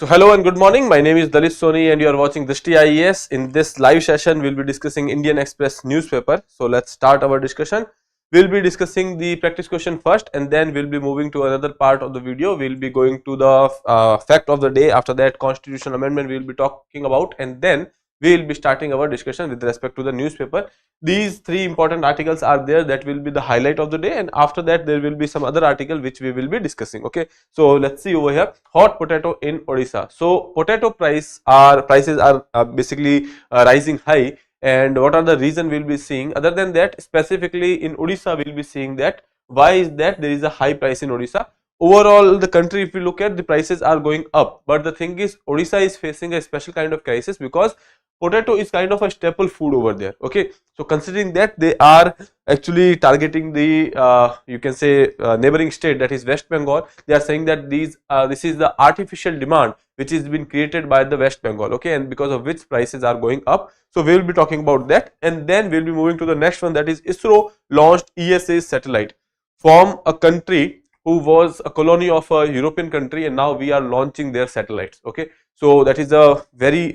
So hello and good morning. My name is Lalit Soni and you are watching Drishti IAS. In this live session, we will be discussing Indian Express newspaper. So let's start our discussion. We will be discussing the practice question first and then we will be moving to another part of the video. We will be going to the fact of the day. After that, constitutional amendment we will be talking about, and then we will be starting our discussion with respect to the newspaper. These three important articles are there that will be the highlight of the day, and after that there will be some other article which we will be discussing. Okay, so let's see over here. Hot potato in Odisha. So potato prices are basically rising high, and what are the reason we'll be seeing. Other than that, specifically in Odisha we'll be seeing that why is that there is a high price in Odisha. Overall the country, if you look at, the prices are going up, but the thing is Odisha is facing a special kind of crisis because potato is kind of a staple food over there. Okay, so considering that, they are actually targeting the you can say neighboring state, that is West Bengal. They are saying that this is the artificial demand which is been created by the West Bengal. Okay, and because of which prices are going up. So we will be talking about that, and then we will be moving to the next one, that is ISRO launched ESA satellite from a country who was a colony of a European country, and now we are launching their satellites. Okay, so that is a very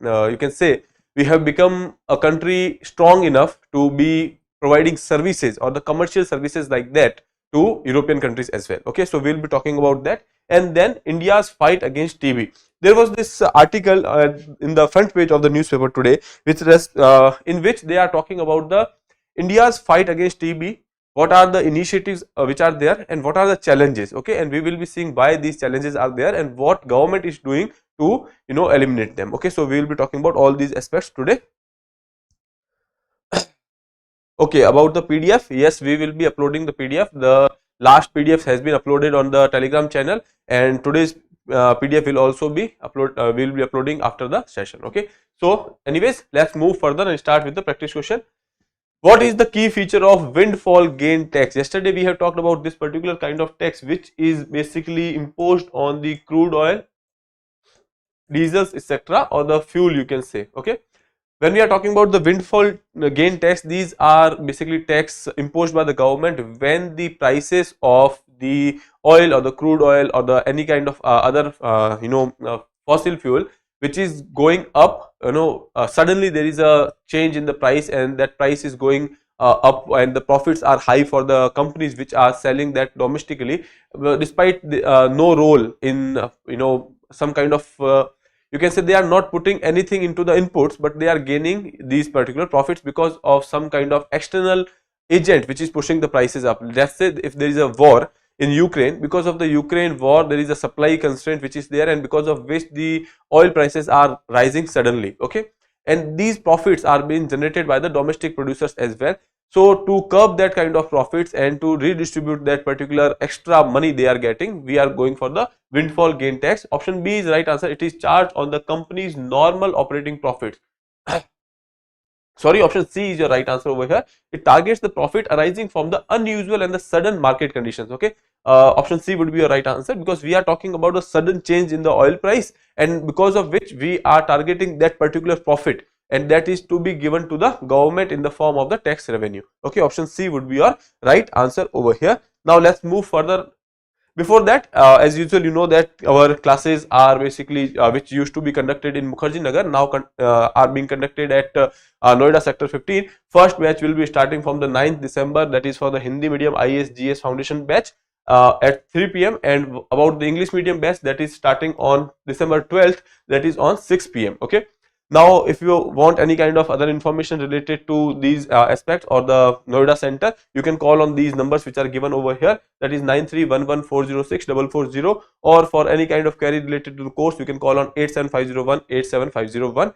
you can say we have become a country strong enough to be providing services or the commercial services like that to European countries as well. Okay, so we will be talking about that, and then India's fight against TB. There was this article in the front page of the newspaper today, which in which they are talking about the India's fight against TB. What are the initiatives which are there, and what are the challenges? Okay, and we will be seeing why these challenges are there and what government is doing to eliminate them. Okay, so we will be talking about all these aspects today. Okay, about the PDF, yes, we will be uploading the PDF. The last PDF has been uploaded on the Telegram channel, and today's PDF will also be we will be uploading after the session. Okay, so anyways, let's move further and start with the practice question. What is the key feature of windfall gain tax? Yesterday we have talked about this particular kind of tax, which is basically imposed on the crude oil, diesels, etc., or the fuel, you can say. Okay, when we are talking about the windfall gain tax, these are basically tax imposed by the government when the prices of the oil or the crude oil or the any kind of other fossil fuel which is going up, suddenly there is a change in the price, and that price is going up, and the profits are high for the companies which are selling that domestically, despite no role in some kind of you can say they are not putting anything into the inputs, but they are gaining these particular profits because of some kind of external agent which is pushing the prices up. Let's say if there is a war in Ukraine, because of the Ukraine war there is a supply constraint which is there, and because of which the oil prices are rising suddenly. Okay, and these profits are being generated by the domestic producers as well. So to curb that kind of profits and to redistribute that particular extra money they are getting, we are going for the windfall gain tax. Option B is the right answer. It is charged on the company's normal operating profits. Sorry, option C is your right answer over here. It targets the profit arising from the unusual and the sudden market conditions. Okay, option C would be your right answer, because we are talking about a sudden change in the oil price, and because of which we are targeting that particular profit, and that is to be given to the government in the form of the tax revenue. Okay, option C would be your right answer over here. Now let's move further. Before that, as usual, you know that our classes are basically which used to be conducted in Mukherjee Nagar, now are being conducted at Noida sector 15. First batch will be starting from the 9th December, that is for the Hindi medium ISGS foundation batch at 3 p.m. and about the English medium batch, that is starting on December 12th, that is on 6 p.m. Okay. Now, if you want any kind of other information related to these aspects or the Noida center, you can call on these numbers which are given over here, that is 9311406440, or for any kind of query related to the course, you can call on 87501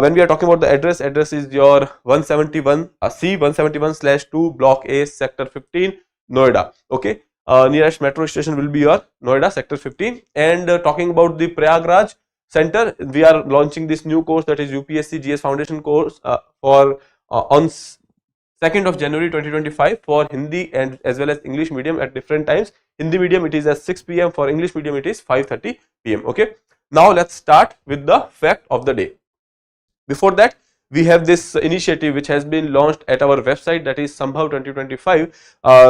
when we are talking about the address is your 171 C171/2 block A sector 15 Noida. Okay, nearest metro station will be your Noida sector 15. And talking about the Prayagraj center, we are launching this new course, that is UPSC GS foundation course for on 2nd of January 2025 for Hindi and as well as English medium at different times. Hindi medium it is at 6 p.m, for English medium it is 5:30 p.m. Okay, now let's start with the fact of the day. Before that, we have this initiative which has been launched at our website, that is Sambhav 2025.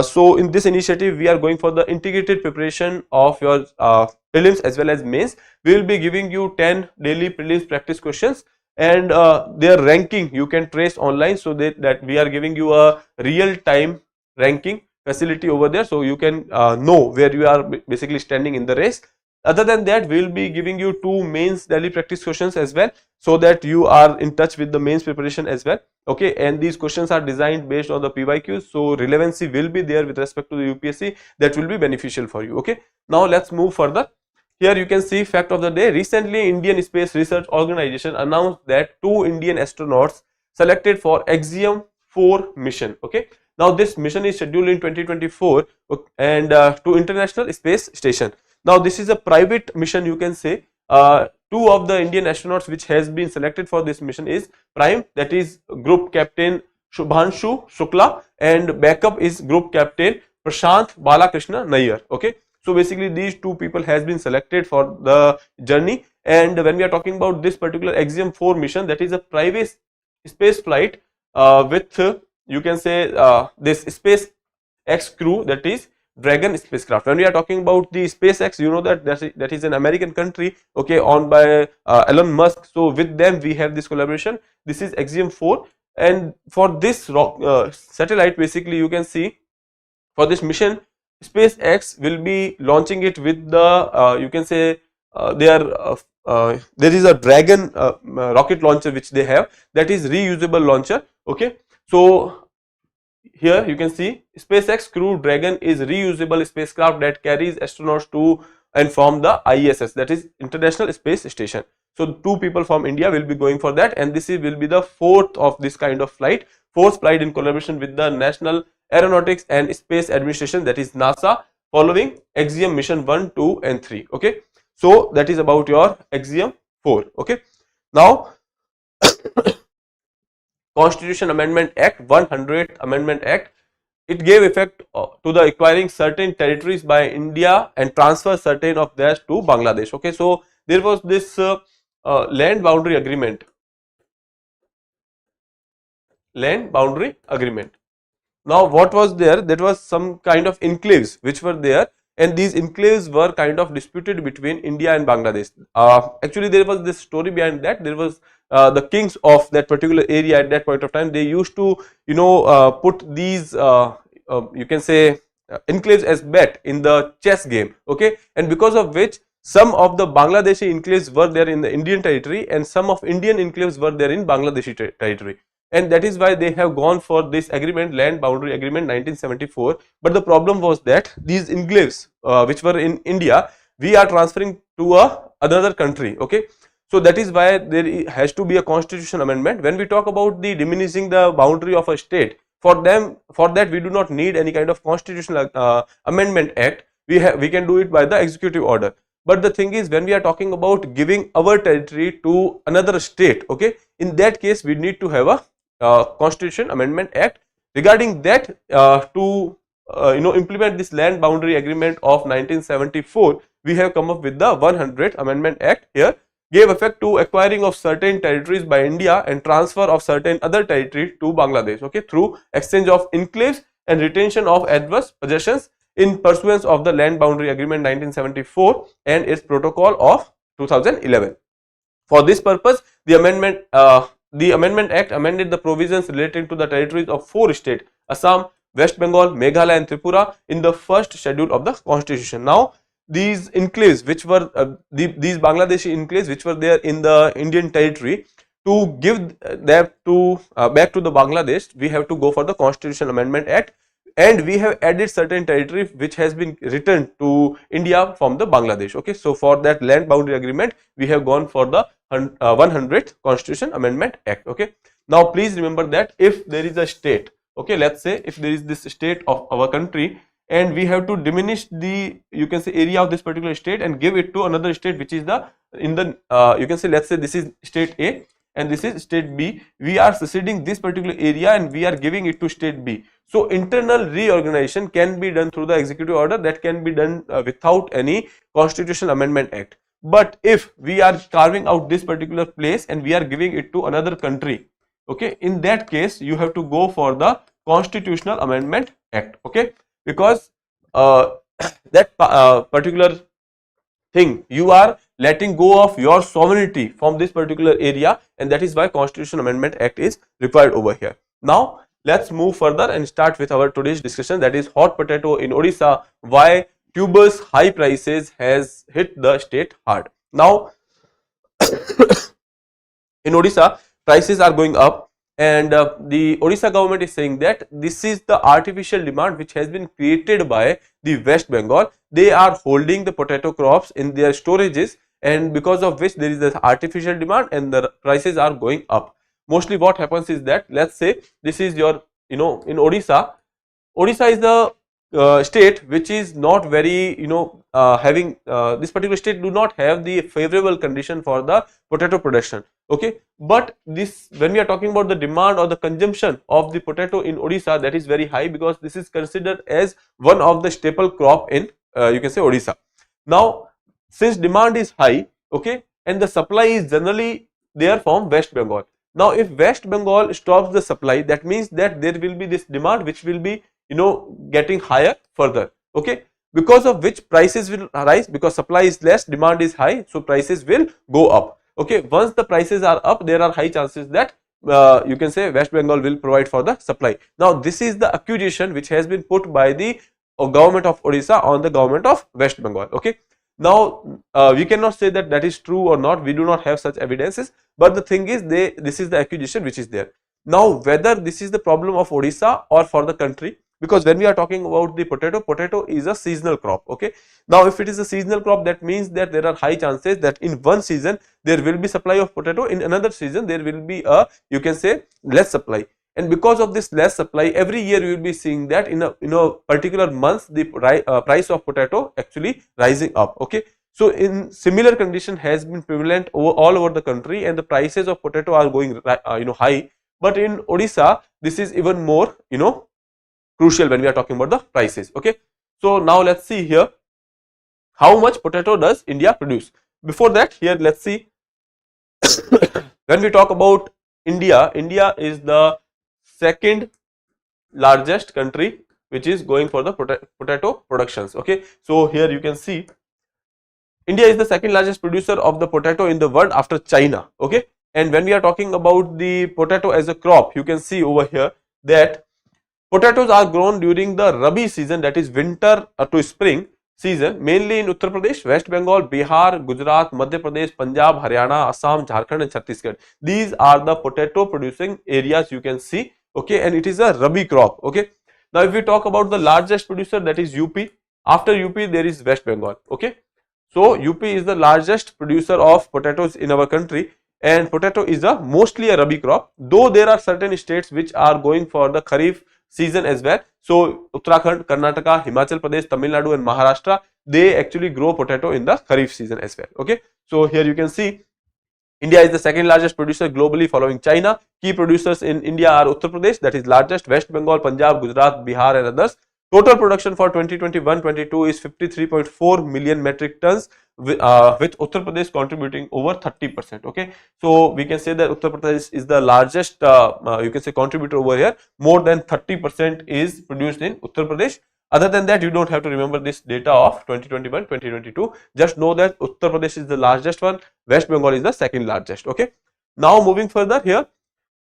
So in this initiative we are going for the integrated preparation of your prelims as well as mains. We will be giving you 10 daily prelims practice questions, and their ranking you can trace online, so that we are giving you a real time ranking facility over there, so you can know where you are basically standing in the race. Other than that, we will be giving you 2 mains daily practice questions as well, so that you are in touch with the mains preparation as well. Okay, and these questions are designed based on the PYQs, so relevancy will be there with respect to the UPSC. That will be beneficial for you. Okay, now let's move further. Here you can see fact of the day. Recently, Indian Space Research Organization announced that 2 Indian astronauts selected for Axiom 4 mission. Okay, now this mission is scheduled in 2024 and to International Space Station. Now this is a private mission, you can say. 2 of the Indian astronauts which has been selected for this mission is prime, that is Group Captain Shubhanshu Shukla, and backup is Group Captain Prashant Balakrishna Nair. Okay, so basically these 2 people has been selected for the journey. And when we are talking about this particular Axiom 4 mission, that is a private space flight with you can say this SpaceX crew, that is Dragon spacecraft. When we are talking about the SpaceX, you know that is an American country, okay, owned by Elon Musk. So with them we have this collaboration. This is Axiom 4, and for this satellite, basically you can see for this mission, SpaceX will be launching it with the you can say there is a Dragon rocket launcher which they have, that is reusable launcher. Okay, so here you can see SpaceX Crew Dragon is reusable spacecraft that carries astronauts to and from the ISS, that is International Space Station. So 2 people from India will be going for that, and this will be the 4th of this kind of flight, 4th flight in collaboration with the National Aeronautics and Space Administration, that is NASA, following Axiom mission 1, 2 and 3. Okay, so that is about your Axiom 4. Okay, now Constitution Amendment Act, 100th Amendment Act, it gave effect to the acquiring certain territories by India and transfer certain of theirs to Bangladesh. Okay, so there was this land boundary agreement. Now what was there? That was some kind of enclaves which were there, and these enclaves were kind of disputed between India and Bangladesh. Actually there was this story behind that. There was the kings of that particular area at that point of time, they used to put these you can say enclaves as bet in the chess game. Okay, and because of which some of the Bangladeshi enclaves were there in the Indian territory and some of Indian enclaves were there in Bangladeshi territory, and that is why they have gone for this agreement, land boundary agreement 1974. But the problem was that these enclaves which were in India, we are transferring to another country. Okay, so that is why there has to be a constitution amendment. When we talk about the diminishing the boundary of a state, for that we do not need any kind of constitutional amendment act. We can do it by the executive order. But the thing is, when we are talking about giving our territory to another state, okay, in that case we need to have a constitution amendment act. Regarding that, to implement this land boundary agreement of 1974, we have come up with the 100th Amendment Act. Here gave effect to acquiring of certain territories by India and transfer of certain other territory to Bangladesh, okay, through exchange of enclaves and retention of adverse possessions in pursuance of the land boundary agreement 1974 and its protocol of 2011. For this purpose, the Amendment Act amended the provisions relating to the territories of 4 states, Assam, West Bengal, Meghalaya and Tripura, in the first schedule of the constitution. Now these enclaves which were these Bangladeshi enclaves which were there in the Indian territory, to give them to back to the Bangladesh, we have to go for the Constitution Amendment Act, and we have added certain territory which has been returned to India from the Bangladesh. Okay, so for that land boundary agreement, we have gone for the 100th Constitution Amendment Act. Okay, now please remember that if there is a state, okay, let's say if there is this state of our country, and we have to diminish the, you can say, area of this particular state and give it to another state which is the you can say, let's say this is state A and this is state B. We are seceding this particular area and we are giving it to state B. So internal reorganization can be done through the executive order, that can be done without any Constitutional Amendment Act. But if we are carving out this particular place and we are giving it to another country, okay, in that case you have to go for the Constitutional Amendment Act, okay, because that particular thing, you are letting go of your sovereignty from this particular area, and that is why Constitution Amendment Act is required over here. Now let's move further and start with our today's discussion, that is hot potato in Odisha, why tubers high prices has hit the state hard. Now in Odisha, prices are going up, and the Odisha government is saying that this is the artificial demand which has been created by the West Bengal. They are holding the potato crops in their storages, and because of which there is this artificial demand and the prices are going up. Mostly what happens is that, let's say this is your, in Odisha, Odisha is the state which is not very, having this particular state do not have the favorable condition for the potato production, okay, but this, when we are talking about the demand or the consumption of the potato in Odisha, that is very high, because this is considered as one of the staple crop in you can say Odisha. Now since demand is high, okay, and the supply is generally there from West Bengal. Now if West Bengal stops the supply, that means that there will be this demand which will be, getting higher further, okay, because of which prices will rise, because supply is less, demand is high, so prices will go up, okay. Once the prices are up, there are high chances that you can say West Bengal will provide for the supply. Now this is the accusation which has been put by the government of Odisha on the government of West Bengal, okay. Now we cannot say that that is true or not, we do not have such evidences, but the thing is, this is the accusation which is there. Now whether this is the problem of Odisha or for the country, because when we are talking about the potato is a seasonal crop, okay. Now if it is a seasonal crop, that means that there are high chances that in one season there will be supply of potato, in another season there will be a, you can say, less supply, and because of this less supply, every year you will be seeing that in a particular month the price of potato actually rising up, okay. So in similar condition has been prevalent all over the country, and the prices of potato are going high, but in Odisha this is even more crucial when we are talking about the prices, okay. So now let's see here, how much potato does India produce. Before that, here let's see when we talk about India, India is the second largest country which is going for the potato productions, okay. So here you can see India is the second largest producer of the potato in the world after China, okay. And when we are talking about the potato as a crop, you can see over here that potatoes are grown during the Rabi season, that is winter to spring season, mainly in Uttar Pradesh, West Bengal, Bihar, Gujarat, Madhya Pradesh, Punjab, Haryana, Assam, Jharkhand and Chhattisgarh. These are the potato producing areas you can see, okay, and it is a Rabi crop, okay. Now if we talk about the largest producer, that is UP, after UP there is West Bengal, okay. So UP is the largest producer of potatoes in our country, and potato is mostly a Rabi crop, though there are certain states which are going for the Kharif season as well. So Uttarakhand, Karnataka, Himachal Pradesh, Tamil Nadu and Maharashtra, they actually grow potato in the Kharif season as well, okay. So here you can see India is the second largest producer globally following China. Key producers in India are Uttar Pradesh, that is largest, West Bengal, Punjab, Gujarat, Bihar and others. Total production for 2021-22 is 53.4 million metric tons, with Uttar Pradesh contributing over 30%, okay. So we can say that Uttar Pradesh is the largest you can say contributor over here, more than 30% is produced in Uttar Pradesh. Other than that, you don't have to remember this data of 2021-2022, just know that Uttar Pradesh is the largest one, West Bengal is the second largest, okay. Now moving further here,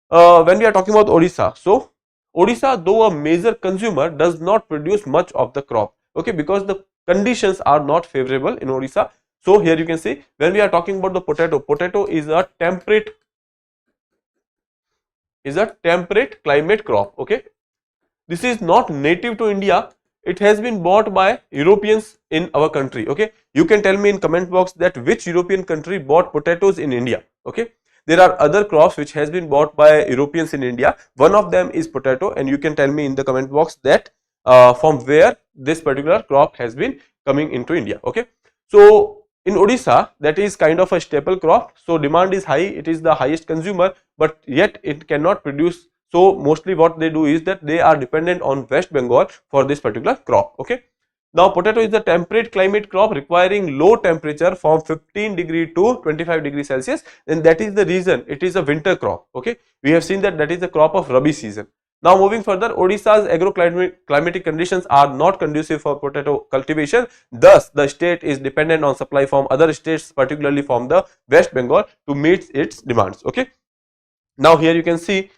when we are talking about Odisha, so Odisha, though a major consumer, does not produce much of the crop, okay, because the conditions are not favorable in Odisha. So here you can see, when we are talking about the potato is a temperate climate crop, okay. This is not native to India, it has been bought by Europeans in our country, okay. You can tell me in comment box that which European country bought potatoes in India, okay. There are other crops which has been bought by Europeans in India, one of them is potato, and you can tell me in the comment box that from where this particular crop has been coming into India, okay. So in Odisha, that is kind of a staple crop, so demand is high, it is the highest consumer, but yet it cannot produce. So mostly what they do is that they are dependent on West Bengal for this particular crop, okay. Now potato is a temperate climate crop requiring low temperature from 15 degree to 25 degree Celsius, and that is the reason it is a winter crop. Okay, we have seen that is a crop of Rabi season. Now moving further, Odisha's agroclimatic conditions are not conducive for potato cultivation. Thus, the state is dependent on supply from other states, particularly from the West Bengal, to meet its demands. Okay. Now here you can see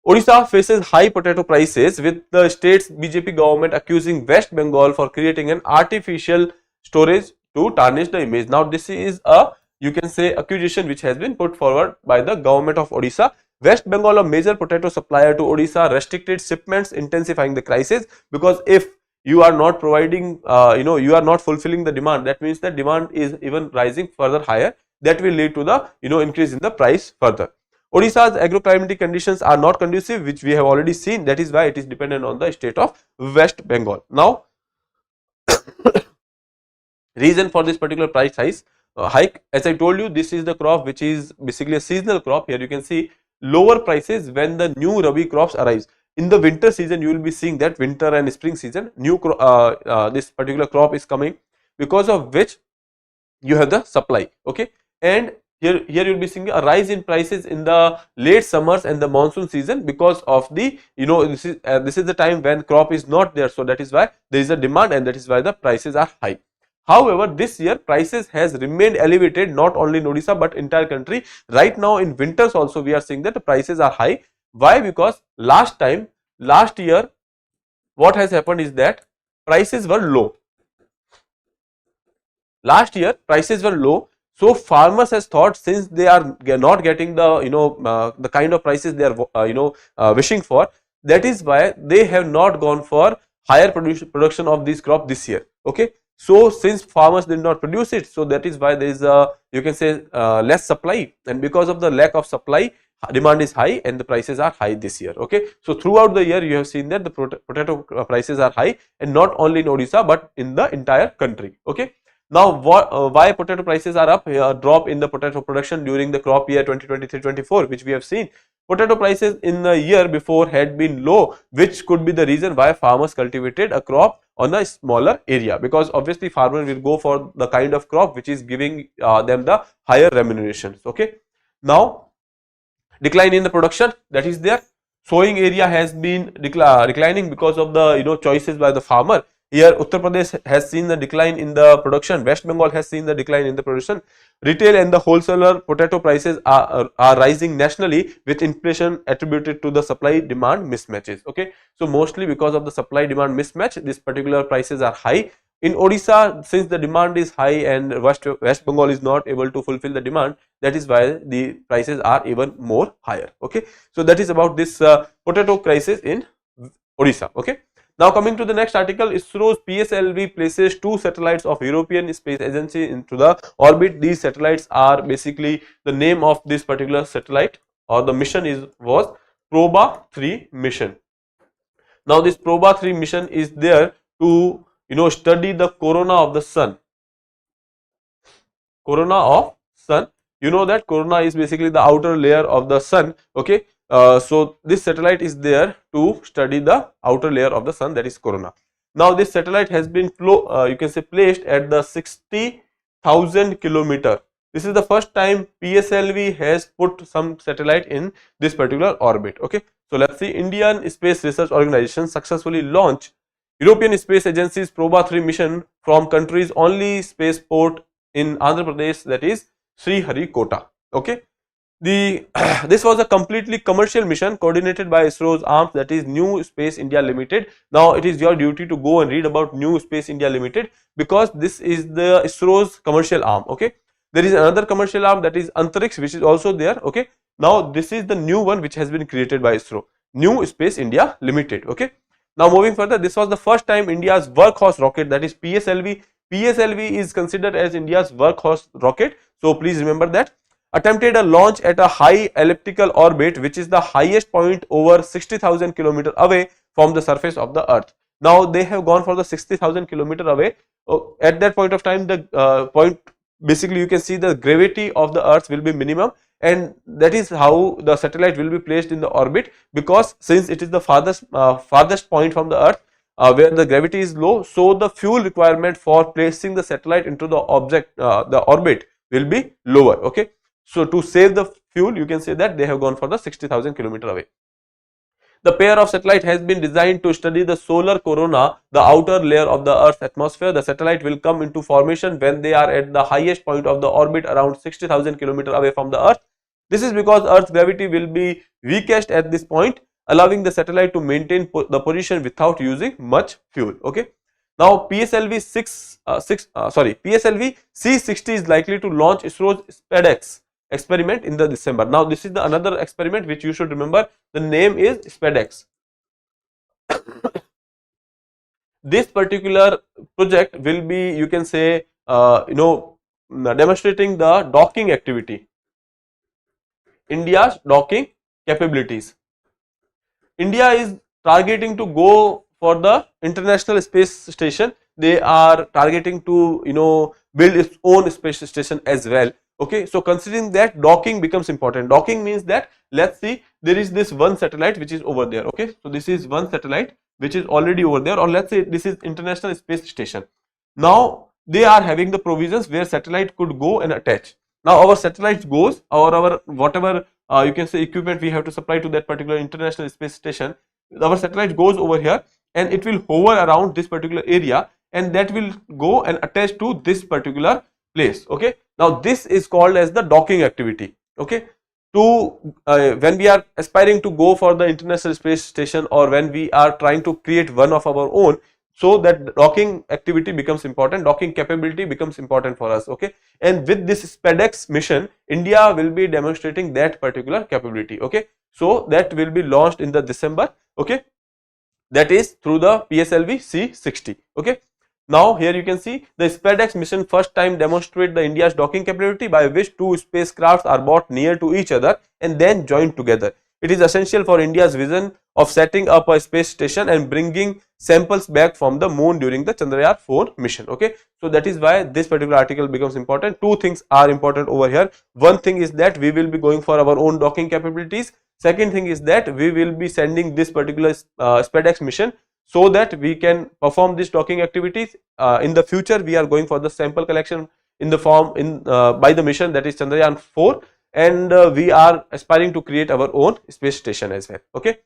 Odisha faces high potato prices, with the state's BJP government accusing West Bengal for creating an artificial storage to tarnish the image. Now this is a, you can say, accusation which has been put forward by the government of Odisha. West Bengal, a major potato supplier to Odisha, restricted shipments, intensifying the crisis, because if you are not providing, you are not fulfilling the demand, that means the demand is even rising further higher. That will lead to the, increase in the price further. Odisha's agroclimatic conditions are not conducive, which we have already seen. That is why it is dependent on the state of West Bengal. Now, reason for this particular price hike, as I told you, this is the crop which is basically a seasonal crop. Here you can see lower prices when the new Rabi crops arise. In the winter season, you will be seeing that winter and spring season, this particular crop is coming, because of which you have the supply. Okay, and here you will be seeing a rise in prices in the late summers and the monsoon season, because of the, this is the time when crop is not there. So that is why there is a demand, and that is why the prices are high. However, this year prices has remained elevated, not only in Odisha but entire country. Right now in winters also we are seeing that the prices are high. Why? Because last year what has happened is that prices were low. Last year prices were low, so farmers has thought, since they are not getting the the kind of prices they are wishing for, that is why they have not gone for higher production of this crop this year. Okay, so since farmers did not produce it, so that is why there is a, you can say, less supply, and because of the lack of supply, demand is high and the prices are high this year. Okay, so throughout the year you have seen that the potato prices are high, and not only in Odisha but in the entire country. Okay. Now, why potato prices are up? A drop in the potato production during the crop year 2023-24, which we have seen. Potato prices in the year before had been low, which could be the reason why farmers cultivated a crop on a smaller area, because obviously farmer will go for the kind of crop which is giving them the higher remunerations. Okay. Now, decline in the production, that is there. Sowing area has been declining because of the choices by the farmer. Here Uttar Pradesh has seen the decline in the production, West Bengal has seen the decline in the production. Retail and the wholesaler potato prices are rising nationally, with inflation attributed to the supply demand mismatches. Okay, so mostly because of the supply demand mismatch, these particular prices are high. In Odisha, since the demand is high and West Bengal is not able to fulfill the demand, that is why the prices are even more higher. Okay, so that is about this potato crisis in Odisha. Okay. Now coming to the next article, ISRO's PSLV places 2 satellites of European Space Agency into the orbit. These satellites are basically the name of this particular satellite, or the mission was Proba 3 mission. Now this Proba 3 mission is there to study the corona of the sun. Corona of sun. You know that corona is basically the outer layer of the sun. Okay. So this satellite is there to study the outer layer of the sun, that is corona. Now this satellite has been you can say placed at the 60,000 kilometer. This is the first time PSLV has put some satellite in this particular orbit. Okay, so let's see. Indian Space Research Organization successfully launched European Space Agency's Proba 3 mission from country's only spaceport in Andhra Pradesh, that is Sriharikota. Okay. This was a completely commercial mission coordinated by ISRO's arm, that is New Space India Limited. Now it is your duty to go and read about New Space India Limited, because this is the ISRO's commercial arm. Okay, there is another commercial arm, that is Antariksh, which is also there. Okay, now this is the new one which has been created by ISRO, New Space India Limited. Okay, now moving further, this was the first time India's workhorse rocket, that is PSLV. PSLV is considered as India's workhorse rocket, so please remember that. Attempted a launch at a high elliptical orbit, which is the highest point over 60,000 km away from the surface of the earth. Now they have gone for the 60,000 km away. At that point of time, the point, basically you can see the gravity of the earth will be minimum, and that is how the satellite will be placed in the orbit, because since it is the farthest point from the earth, where the gravity is low, so the fuel requirement for placing the satellite into the the orbit will be lower. Okay, so to save the fuel, you can say that they have gone for the 60,000 kilometer away. The pair of satellite has been designed to study the solar corona, the outer layer of the Earth's atmosphere. The satellite will come into formation when they are at the highest point of the orbit, around 60,000 kilometers away from the Earth. This is because Earth's gravity will be weakest at this point, allowing the satellite to maintain the position without using much fuel. Okay. Now PSLV PSLV C60 is likely to launch ISRO's SPEDX experiment in the December. Now this is the another experiment which you should remember. The name is SPEDX. This particular project will be, you can say, demonstrating the docking activity, India's docking capabilities. India is targeting to go for the International Space Station. They are targeting to build its own space station as well. Okay, so considering that, docking becomes important. Docking means that, let's see, there is this one satellite which is over there. Okay, so this is one satellite which is already over there, or let's say this is International Space Station. Now they are having the provisions where satellite could go and attach. Now our satellite goes, or our whatever you can say equipment we have to supply to that particular International Space Station, our satellite goes over here and it will hover around this particular area, and that will go and attach to this particular place. Okay, now this is called as the docking activity. Okay, to when we are aspiring to go for the International Space Station, or when we are trying to create one of our own, so that docking activity becomes important, docking capability becomes important for us. Okay, and with this SPEDX mission, India will be demonstrating that particular capability. Okay, so that will be launched in the December. Okay, that is through the PSLV C60. Okay, now here you can see the SPEDX mission first time demonstrate the India's docking capability, by which two spacecrafts are brought near to each other and then joined together. It is essential for India's vision of setting up a space station and bringing samples back from the moon during the Chandrayaan-4 mission. Okay, so that is why this particular article becomes important. Two things are important over here. One thing is that we will be going for our own docking capabilities. Second thing is that we will be sending this particular SPEDX mission so that we can perform these docking activities. In the future, we are going for the sample collection in the form by the mission, that is Chandrayaan-4, and we are aspiring to create our own space station as well. Okay,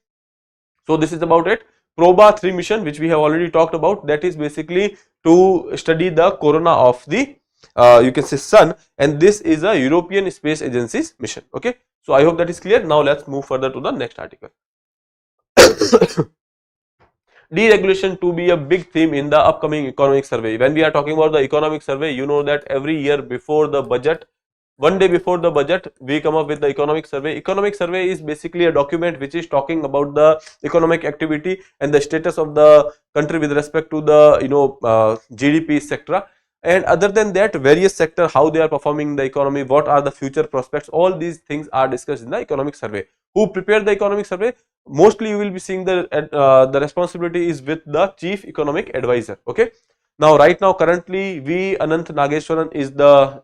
so this is about it. Proba 3 mission, which we have already talked about, that is basically to study the corona of the you can say sun, and this is a European Space Agency's mission. Okay, so I hope that is clear. Now let's move further to the next article. Deregulation to be a big theme in the upcoming economic survey. When we are talking about the economic survey, you know that every year before the budget, one day before the budget, we come up with the economic survey. Economic survey is basically a document which is talking about the economic activity and the status of the country with respect to the GDP, etc. And other than that, various sector, how they are performing in the economy, what are the future prospects, all these things are discussed in the economic survey. Who prepared the economic survey? Mostly you will be seeing the responsibility is with the chief economic advisor. Okay, now right now currently V Anant Nageshwaran is the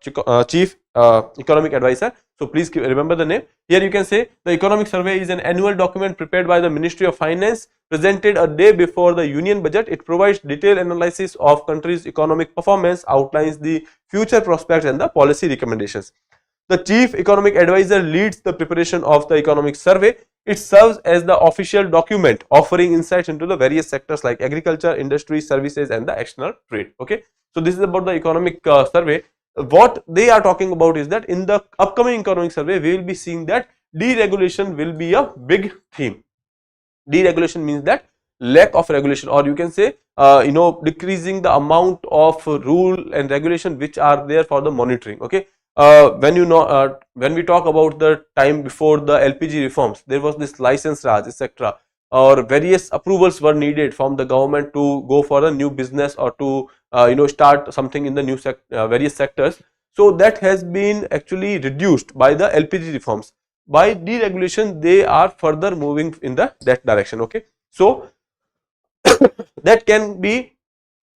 chief economic advisor, so please remember the name. Here you can say the economic survey is an annual document prepared by the Ministry of Finance, presented a day before the union budget. It provides detailed analysis of country's economic performance, outlines the future prospects and the policy recommendations. The chief economic advisor leads the preparation of the economic survey. It serves as the official document offering insights into the various sectors like agriculture, industry, services and the external trade. Okay, so this is about the economic survey. What they are talking about is that in the upcoming economic survey, we will be seeing that deregulation will be a big theme. Deregulation means that lack of regulation, or you can say decreasing the amount of rule and regulation which are there for the monitoring. Okay, when we talk about the time before the LPG reforms, there was this license raj, etc., or various approvals were needed from the government to go for a new business or to start something in the new various sectors. So that has been actually reduced by the LPG reforms. By deregulation, they are further moving in that direction. Okay, so that can be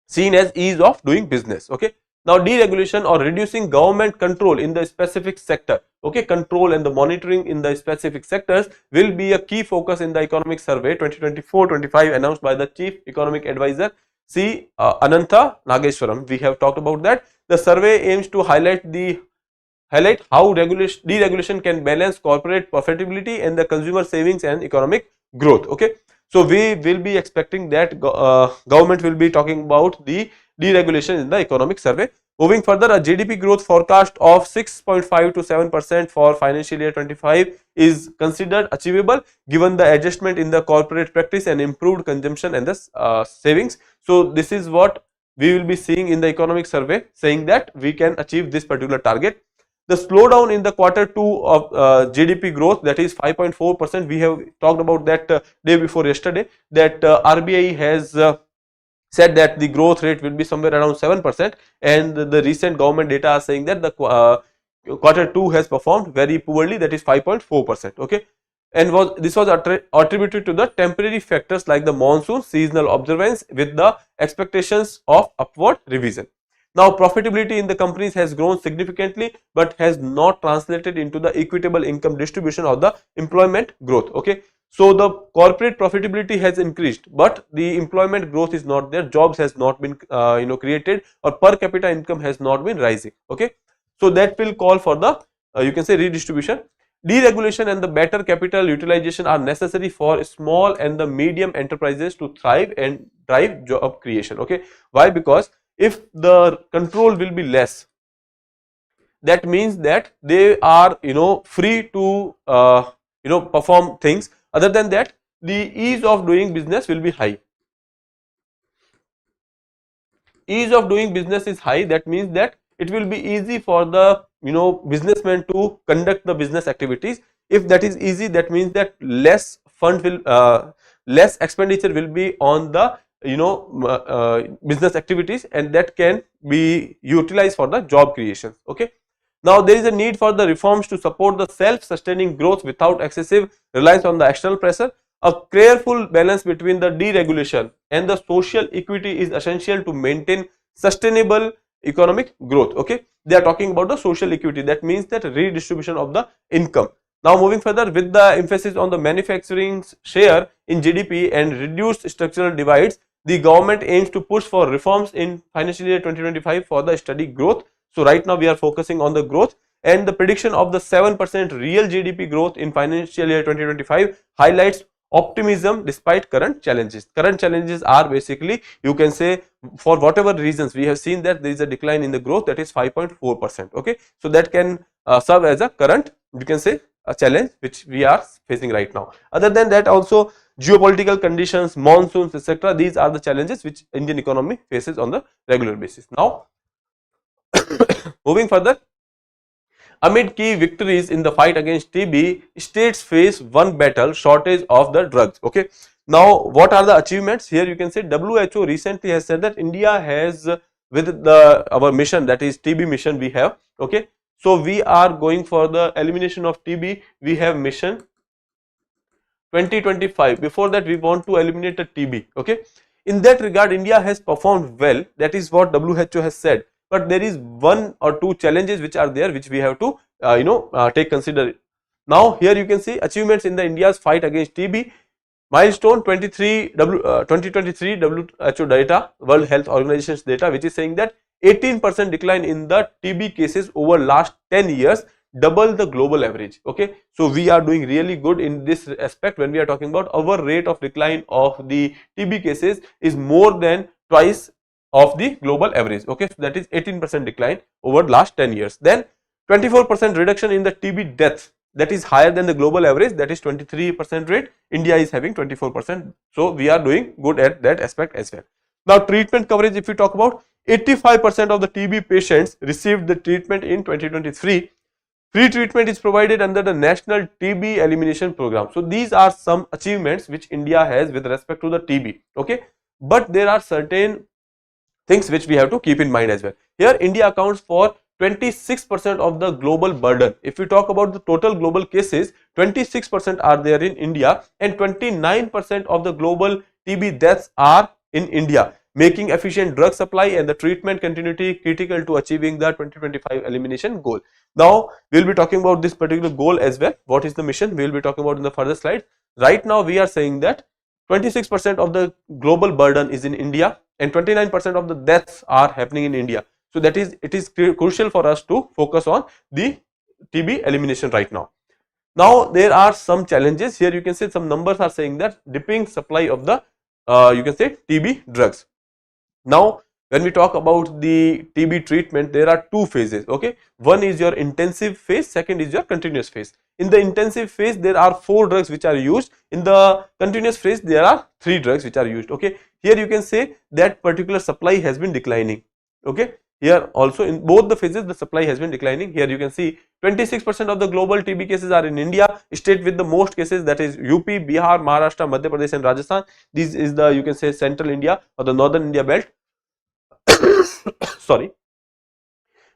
seen as ease of doing business. Okay, Now deregulation or reducing government control in the specific sector, okay, control and the monitoring in the specific sectors will be a key focus in the economic survey 2024-25 announced by the chief economic advisor C. Anantha Nageswaram. We have talked about that. The survey aims to highlight how deregulation can balance corporate profitability and the consumer savings and economic growth. Okay, so we will be expecting that government will be talking about the deregulation in the economic survey. Moving further, a GDP growth forecast of 6.5 to 7% for financial year 25 is considered achievable given the adjustment in the corporate practice and improved consumption and the savings. So this is what we will be seeing in the economic survey, saying that we can achieve this particular target. The slowdown in the quarter 2 of GDP growth, that is 5.4%. We have talked about that day before yesterday, that RBI has said that the growth rate will be somewhere around 7%, and the recent government data are saying that the quarter 2 has performed very poorly, that is 5.4%. okay, and this was attributed to the temporary factors like the monsoon, seasonal observance with the expectations of upward revision. Now profitability in the companies has grown significantly but has not translated into the equitable income distribution of the employment growth. Okay, so the corporate profitability has increased but the employment growth is not there, jobs has not been created, or per capita income has not been rising. Okay, so that will call for the you can say redistribution. Deregulation and the better capital utilization are necessary for small and the medium enterprises to thrive and drive job creation. Okay, why? Because if the control will be less, that means that they are free to perform things. Other than that, the ease of doing business will be high. Ease of doing business is high, that means that it will be easy for the businessman to conduct the business activities. If that is easy, that means that less fund will less expenditure will be on the business activities, and that can be utilized for the job creation. Okay, now there is a need for the reforms to support the self-sustaining growth without excessive reliance on the external pressure. A careful balance between the deregulation and the social equity is essential to maintain sustainable economic growth. Okay, they are talking about the social equity, that means that redistribution of the income. Now moving further, with the emphasis on the manufacturing share in GDP and reduced structural divides, the government aims to push for reforms in financial year 2025 for the steady growth. So right now we are focusing on the growth, and the prediction of the 7% real GDP growth in financial year 2025 highlights optimism despite current challenges. Current challenges are basically, you can say, for whatever reasons we have seen that there is a decline in the growth, that is 5.4%. okay, so that can serve as a current, you can say, a challenge which we are facing right now. Other than that, also geopolitical conditions, monsoons, etc., these are the challenges which Indian economy faces on the regular basis. Now moving further, amid key victories in the fight against TB, states face one battle: shortage of the drugs. Okay, now what are the achievements? Here you can say WHO recently has said that India has, with our mission, that is TB mission we have. Okay, so we are going for the elimination of TB. We have mission 2025. Before that, we want to eliminate the TB. Okay, in that regard, India has performed well. That is what WHO has said. But there is one or two challenges which are there, which we have to take consider. Now here you can see achievements in the India's fight against TB. Milestone 2023 WHO data, World Health Organization's data, which is saying that 18% decline in the TB cases over last 10 years, double the global average. Okay, so we are doing really good in this aspect. When we are talking about our rate of decline of the TB cases is more than twice of the global average. Okay, so that is 18% decline over last 10 years. Then 24% reduction in the TB deaths, that is higher than the global average, that is 23% rate. India is having 24%. So we are doing good at that aspect as well. Now treatment coverage, if we talk about, 85% of the TB patients received the treatment in 2023. Free treatment is provided under the National TB Elimination Program. So these are some achievements which India has with respect to the TB. Okay, but there are certain things which we have to keep in mind as well. Here India accounts for 26% of the global burden. If we talk about the total global cases, 26% are there in India, and 29% of the global TB deaths are in India. making efficient drug supply and the treatment continuity critical to achieving the 2025 elimination goal. Now we will be talking about this particular goal as well. What is the mission? We will be talking about in the further slide. Right now we are saying that 26% of the global burden is in India and 29% of the deaths are happening in India. So that is, it is crucial for us to focus on the TB elimination right now. Now there are some challenges here. You can see some numbers are saying that dipping supply of the you can say TB drugs. Now when we talk about the TB treatment, there are two phases. Okay, one is your intensive phase, second is your continuous phase. In the intensive phase there are 4 drugs which are used. In the continuous phase there are 3 drugs which are used. Okay, here you can say that particular supply has been declining. Okay, here also in both the phases the supply has been declining. Here you can see 26% of the global TB cases are in India. State with the most cases, that is UP, Bihar, Maharashtra, Madhya Pradesh and Rajasthan. This is the, you can say, central India or the northern India belt. Sorry.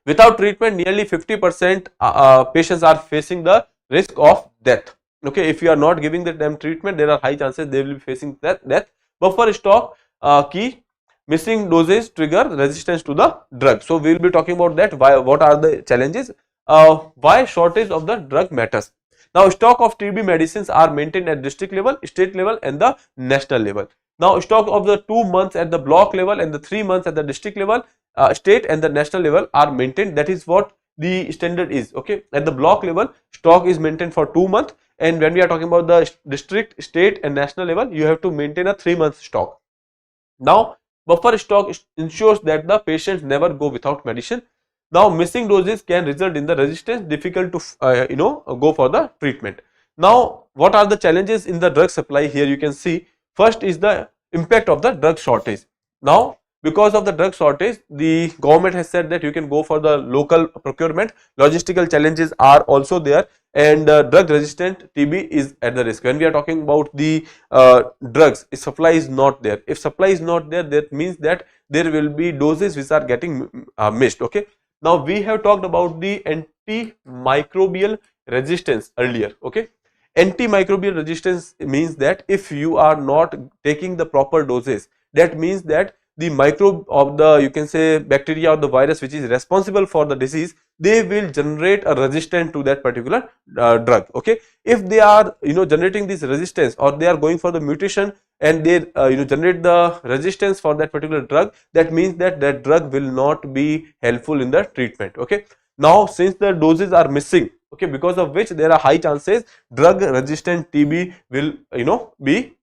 Without treatment, nearly 50% patients are facing the risk of death. Okay, if you are not giving them treatment, there are high chances they will be facing death. Buffer stock key, missing doses trigger resistance to the drug. So we will be talking about that. Why, what are the challenges? Why shortage of the drug matters. Now stock of TB medicines are maintained at district level, state level and the national level. Now stock of the 2 months at the block level and the 3 months at the district level, state and the national level are maintained. That is what the standard is. Okay, at the block level stock is maintained for 2 months, and when we are talking about the district, state and national level, you have to maintain a 3-month stock. Now buffer stock ensures that the patients never go without medicine. Now missing doses can result in the resistance, difficult to go for the treatment. Now what are the challenges in the drug supply? Here you can see, first is the impact of the drug shortage. Now because of the drug shortage, the government has said that you can go for the local procurement. Logistical challenges are also there, and drug resistant TB is at the risk. When we are talking about the drugs, if supply is not there, if supply is not there, that means that there will be doses which are getting missed. Okay, now we have talked about the antimicrobial resistance earlier. Okay, antimicrobial resistance means that if you are not taking the proper doses, that means that the microbe of the, you can say, bacteria or the virus which is responsible for the disease, they will generate a resistance to that particular drug. Okay, if they are generating this resistance, or they are going for the mutation and they generate the resistance for that particular drug, that means that that drug will not be helpful in the treatment. Okay, now since the doses are missing, okay, because of which there are high chances drug resistant TB will be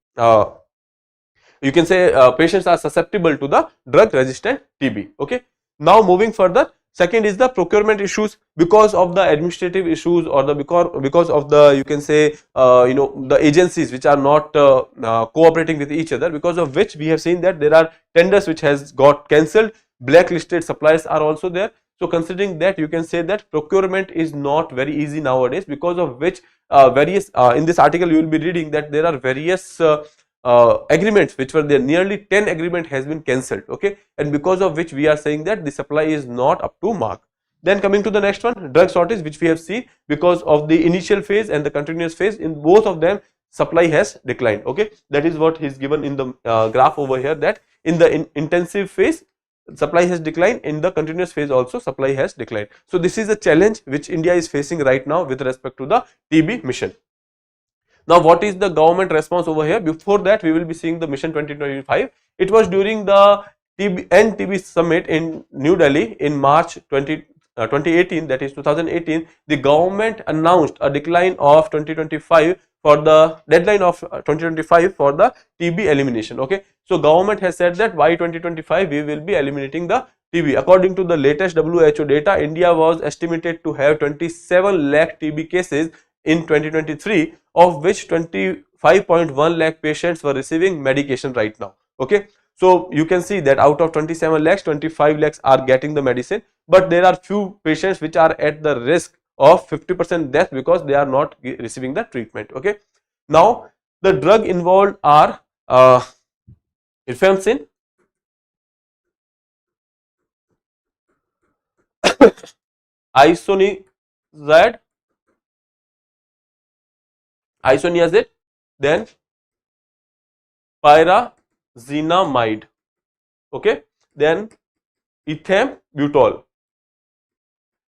you can say patients are susceptible to the drug resistant TB. Okay, now moving further, second is the procurement issues, because of the administrative issues or the because of the, you can say, the agencies which are not cooperating with each other, because of which we have seen that there are tenders which has got cancelled, blacklisted suppliers are also there. So considering that, you can say that procurement is not very easy nowadays, because of which various in this article you will be reading that there are various agreements which were there, nearly 10 agreement has been cancelled. Okay, and because of which we are saying that the supply is not up to mark. Then coming to the next one, drug shortage, which we have seen because of the initial phase and the continuous phase, in both of them supply has declined. Okay, that is what is given in the graph over here, that in the intensive phase supply has declined, in the continuous phase also supply has declined. So this is a challenge which India is facing right now with respect to the TB mission. Now what is the government response over here? Before that we will be seeing the mission 2025. It was during the TB summit in New Delhi in March 2018, that is 2018. The government announced a decline of 2025 for the deadline of 2025 for the TB elimination. Okay, so government has said that by 2025 we will be eliminating the TB. According to the latest WHO data, India was estimated to have 27 lakh TB cases in 2023, of which 25.1 lakh patients were receiving medication right now. Okay, so you can see that out of 27 lakhs, 25 lakhs are getting the medicine, but there are few patients which are at the risk of 50% death because they are not receiving the treatment. Okay, now the drug involved are rifampicin, isoniazid, then pyrazinamide. okay, then ethambutol.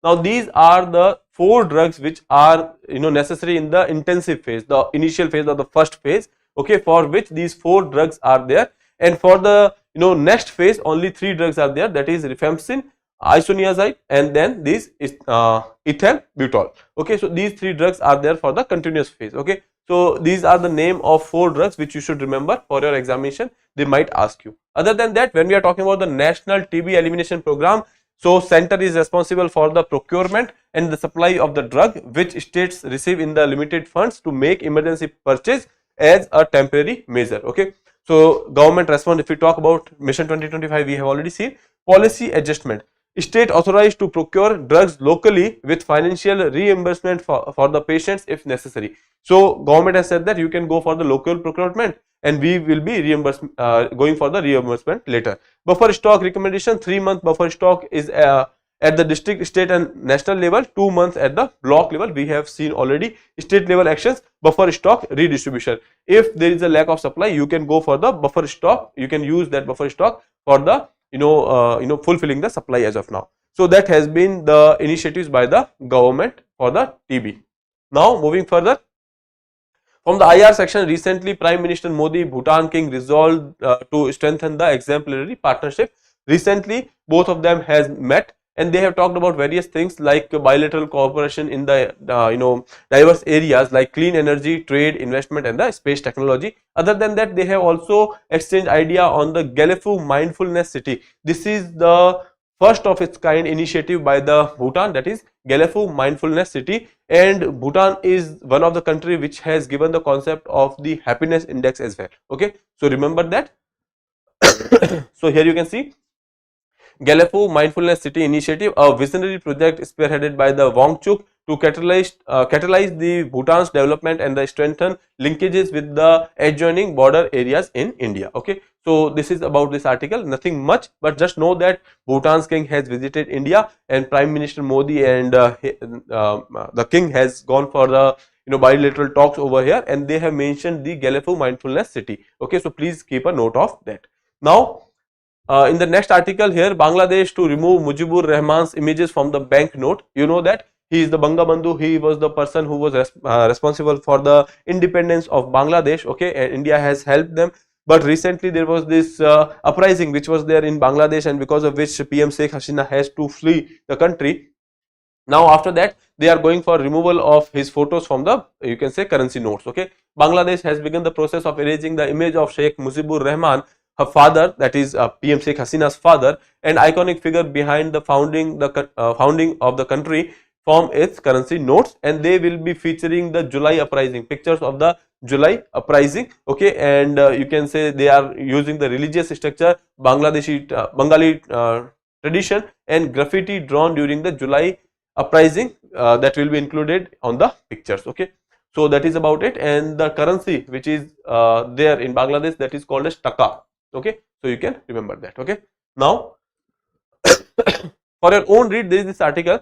Now these are the 4 drugs which are necessary in the intensive phase, the initial phase or the first phase, okay, for which these 4 drugs are there, and for the next phase only 3 drugs are there, that is rifampicin, isoniazid, and then this is ethambutol. Okay, so these 3 drugs are there for the continuous phase. Okay, so these are the name of 4 drugs which you should remember for your examination, they might ask you. Other than that, when we are talking about the national TB elimination program, so center is responsible for the procurement and the supply of the drug which states receive in the limited funds to make emergency purchase as a temporary measure. Okay, so government response, if we talk about mission 2025, we have already seen. Policy adjustment, state authorized to procure drugs locally with financial reimbursement for the patients if necessary. So government has said that you can go for the local procurement and we will be going for the reimbursement later. Buffer stock recommendation, 3-month buffer stock is at the district, state and national level, 2 months at the block level. We have seen already state level actions, buffer stock redistribution. If there is a lack of supply, you can go for the buffer stock, you can use that buffer stock for the fulfilling the supply as of now. So that has been the initiatives by the government for the TB. Now moving further, from the IR section, recently Prime Minister Modi, Bhutan King resolved to strengthen the exemplary partnership. Recently both of them has met and they have talked about various things like bilateral cooperation in the diverse areas like clean energy, trade, investment and the space technology. Other than that, they have also exchanged idea on the Galefu Mindfulness City. This is the first of its kind initiative by the Bhutan, that is Galefu Mindfulness City, and Bhutan is one of the country which has given the concept of the happiness index as well. Okay, so remember that. So here you can see Galefu Mindfulness City Initiative, a visionary project spearheaded by the Wangchuk to catalyze the Bhutan's development and the strengthen linkages with the adjoining border areas in India. Okay, so this is about this article, nothing much, but just know that Bhutan's king has visited India and Prime Minister Modi and the king has gone for the bilateral talks over here, and they have mentioned the Galefu Mindfulness City. Okay, so please keep a note of that. Now in the next article here, Bangladesh to remove Mujibur Rahman's images from the banknote. You know that he is the Banga Bandhu, he was the person who was responsible for the independence of Bangladesh. Okay, and India has helped them, but recently there was this uprising which was there in Bangladesh, and because of which PM Sheikh Hasina has to flee the country. Now after that they are going for removal of his photos from the, you can say, currency notes. Okay, Bangladesh has begun the process of erasing the image of Sheikh Mujibur Rahman, her father, that is PM Sheikh Hasina's father, an iconic figure behind the founding of the country, from its currency notes, and they will be featuring the July uprising, pictures of the July uprising. Okay, and you can say they are using the religious structure, Bengali tradition and graffiti drawn during the July uprising that will be included on the pictures. Okay, so that is about it, and the currency which is there in Bangladesh, that is called as taka. Okay, so you can remember that. Okay, now for your own read, there is this article,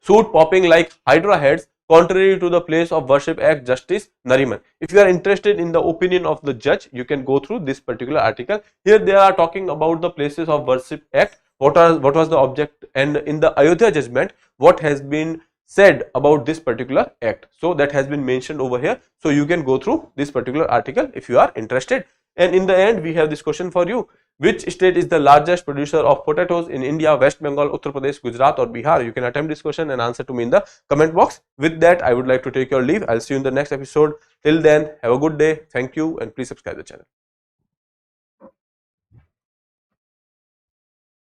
suit popping like hydra heads contrary to the place of worship act, Justice Nariman. If you are interested in the opinion of the judge, you can go through this particular article. Here they are talking about the places of worship act, what was the object, and in the Ayodhya judgment what has been said about this particular act. So that has been mentioned over here, so you can go through this particular article if you are interested. And in the end we have this question for you: which state is the largest producer of potatoes in India? West Bengal, Uttar Pradesh, Gujarat or Bihar? You can attempt this question and answer to me in the comment box. With that, I would like to take your leave. I'll see you in the next episode. Till then, have a good day. Thank you, and please subscribe the channel.